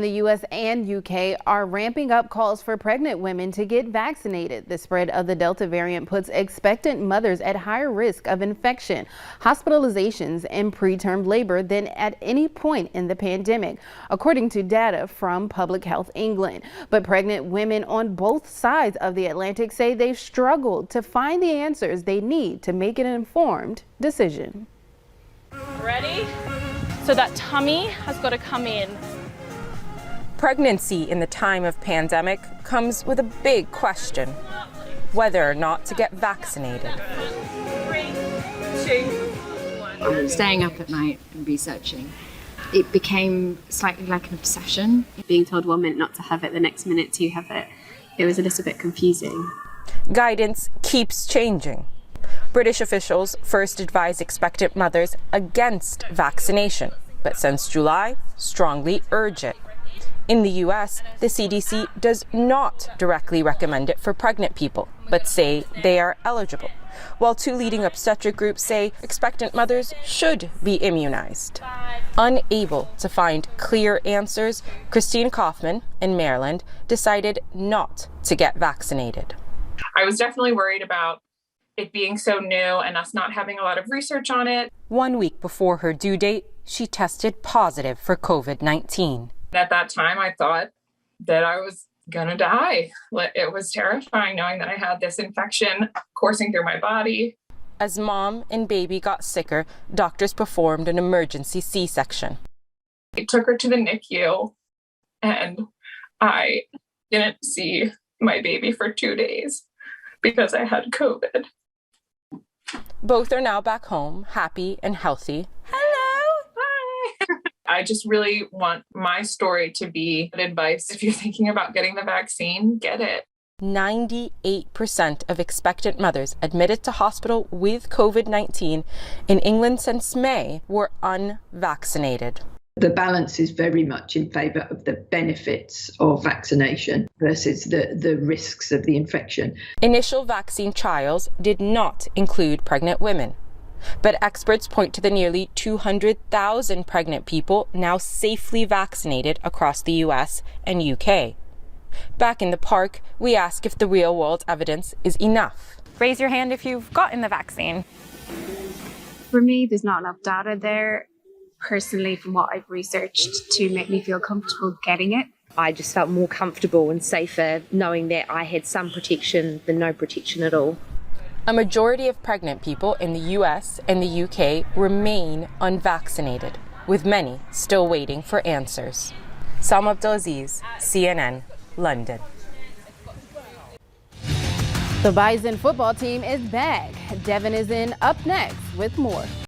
The U.S. and U.K. are ramping up calls for pregnant women to get vaccinated. The spread of the Delta variant puts expectant mothers at higher risk of infection, hospitalizations, and preterm labor than at any point in the pandemic, according to data from Public Health England. But pregnant women on both sides of the Atlantic say they've struggled to find the answers they need to make an informed decision. Ready? So that tummy has got to come in. Pregnancy in the time of pandemic comes with a big question: whether or not to get vaccinated. 3, 2, 1. Staying up at night and researching. It became slightly like an obsession. Being told 1 minute not to have it, the next minute to have it, it was a little bit confusing. Guidance keeps changing. British officials first advised expectant mothers against vaccination, but since July, strongly urge it. In the U.S., the CDC does not directly recommend it for pregnant people, but say they are eligible, while two leading obstetric groups say expectant mothers should be immunized. Unable to find clear answers, Christine Kaufman in Maryland decided not to get vaccinated. I was definitely worried about it being so new and us not having a lot of research on it. 1 week before her due date, she tested positive for COVID-19. At that time, I thought that I was gonna die. It was terrifying knowing that I had this infection coursing through my body. As mom and baby got sicker, doctors performed an emergency C-section. I took her to the NICU, and I didn't see my baby for 2 days because I had COVID. Both are now back home, happy and healthy. I just really want my story to be advice. If you're thinking about getting the vaccine, get it. 98% of expectant mothers admitted to hospital with COVID-19 in England since May were unvaccinated. The balance is very much in favour of the benefits of vaccination versus the risks of the infection. Initial vaccine trials did not include pregnant women. But experts point to the nearly 200,000 pregnant people now safely vaccinated across the U.S. and U.K. Back in the park, we ask if the real-world evidence is enough. Raise your hand if you've gotten the vaccine. For me, there's not enough data there, personally, from what I've researched, to make me feel comfortable getting it. I just felt more comfortable and safer knowing that I had some protection than no protection at all. A majority of pregnant people in the US and the UK remain unvaccinated, with many still waiting for answers. Salma Abdulaziz, CNN, London. The Bison football team is back. Devin is in up next with more.